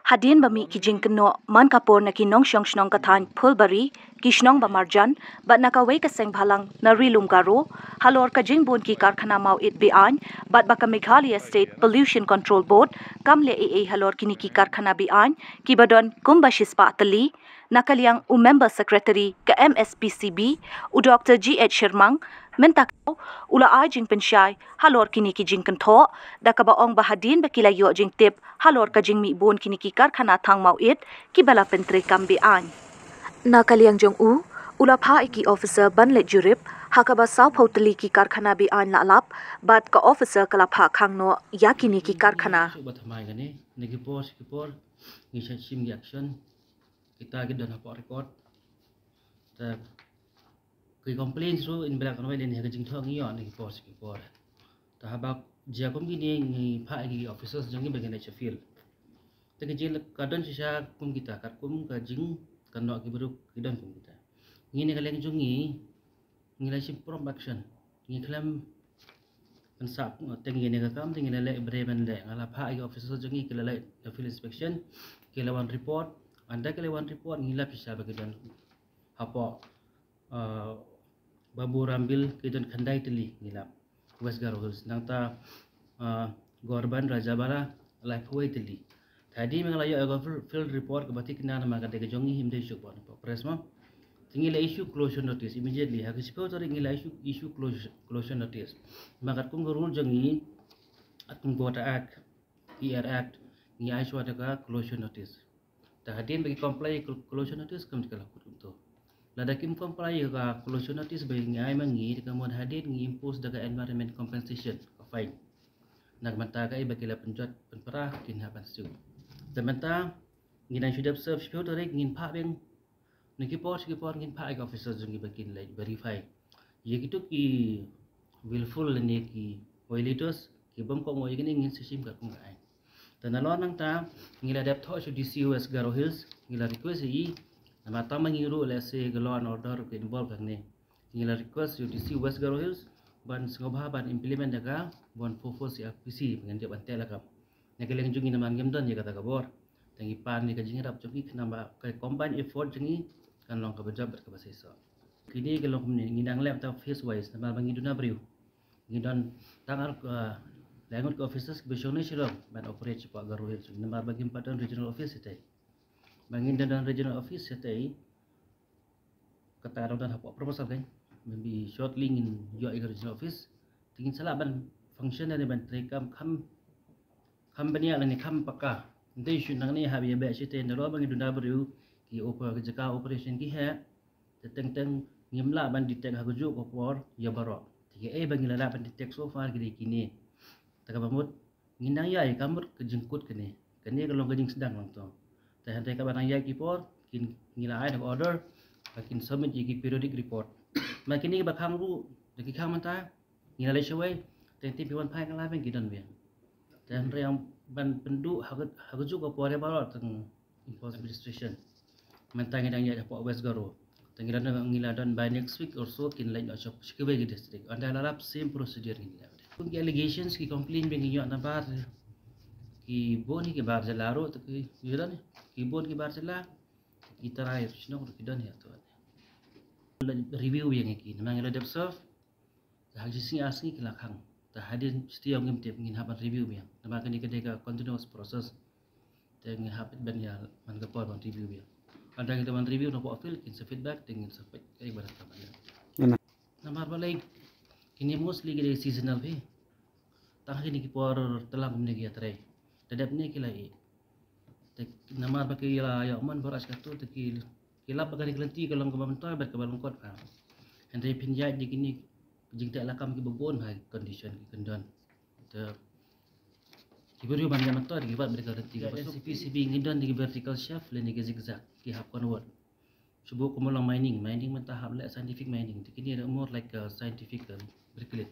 Hadin bami ki jingkno man kapor na ki nong shong shnong kathan phulbari ki shnong ba marjan bat na kawai ka seng bhalang na rilum garo halor ka jingbon ki karkhana mau it bi an bat ba ka Meghalaya State Pollution Control Board kamle e halor kini ki karkhana bi an ki badon kumba shispa tali nakaliang member secretary ka MSPCB u Dr. GH Sharmang mentak ula ai jing pensyai halor kini ki jing kentho da ka ba ong bahadin ba kila yo jing tip halor ka jing mi bon kini ki karkhana thang mau it ki bala pentre kambi an nakaliang jong u ula pha iki officer ban le jurip hakaba saw photali ki karkhana bi an la lap bat ka officer kala pha khangno yakini ki karkhana bathamai gani nigi por ni shim action kita gidon hapo record ta ki complain so in black and white ni ha jing thong yo ni por ta habak jia kom gini ni pha gi officers jong gi bagian field ta gi jil kadon sisa kum kita kat kum ka jing kan no ki baru gidon kum kita ngini kaleng jong ni la shim prom action ni klam kan sa tengi ni ka kam tengi le bremen le ngala pha gi officers jong gi kila le field inspection kila one report anda kila one report ngila pisa bagian hapo babu rambil kidon khandai tili ngila West Garo Hills nangta Gorban Rajabara life way tili tadi mengalayo ego field report kabati kena nama kade kejongi himde issue pon press ma tingila issue closure notice immediately ha kisipo tori ngila issue closure notice magat kum rule jongi atum gota act ER act ngi aiswa daga closure notice tahadin bagi comply closure notice kam dikala kutu ladakim comply ga closure notice bagi ngai mangi dikamun hadin ngi impose daga environment compensation fine nagmanta ga bagi la penjat penperah kin hapan su tementa nginan sudah serve security ngin pha beng niki por ngin pha ga officers ngi bagi la verify ye gitu ki willful ni ki violators ki bom ko mo yini ngin system ga kum ai tanalon nang ta ngila dep tho su DCOS Garo Hills ngila request yi nama tama ngiru let's say law and order ke involve kang ngila request su DCOS Garo Hills ban sengobha ban implement daga bon fofo si APC pengen dia bantel lakam nakeleng jungi naman gemdan ya kata kabor tangi pan ni kajing rap joki kenamba kai combine effort jengi kan long ka bajab ka basisa kini ke long ni ngidang lab ta face wise nama bangi duna briu ngidon tangar langut ke officers besone silom ban operate cepat Garo Hills nama bagi empatan regional office sitai bangin dan regional office sitai kata dan hapok proposal kan maybe short link in your regional office tingin salah ban function dari ban trekam kam bania ni kam paka ndai shu nang ni habi ba sitai ndalo bangi duna briu ki jaka operation ki ha teng ngimla ban detect haguju ko por ya baro tiga bangi la ban detect so far kini takabamut ngindang yai kamut kejengkut kene kalau kejeng sedang langtong tahan reka barang yai kipor kin ngila ai order makin submit iki periodic report makin ni bakang ru deki khang manta ngila le shawai tenti piwan phai kala ben kidan be tahan re yang ban pendu haguju ko pore baro teng import administration manta ngidang yai po West Garo ngila dan by next week or so kin lain shop shikwe district anda larap same procedure ngila ki allegations ki complain bengi yo na bar ki boni ki bar jalaro to ki yudan ki bon ki bar jala ki tarai shino ki don ya to review yang ki namang la dep serve ha jisi asni ki lakhang ta hadin setiap ngim tip ngin haban review yang nama kan ki ka continuous process te ngi habit ben ya man ka por ban review ya ada kita man review no po feel kin sa feedback tingin sa kai barat ka ban nama balai kini mostly gede seasonal bhi tah kini ki por telah kumne gi atrai dadap ne ki lai te namar ba ki la ya man boras ka tu te ki kilap ba ki lenti kalong ka ban toy ba ka ban kot ka andre pinjai di kini jingta lakam ki bobon hai condition ki kendon te ki beri ban jam to di bat mereka lenti ka CPCB ngidon di vertical shaft le ni ki zigzag ki hap convert subuh kumulang mining mentahap le scientific mining kini ada more like a scientific berkelit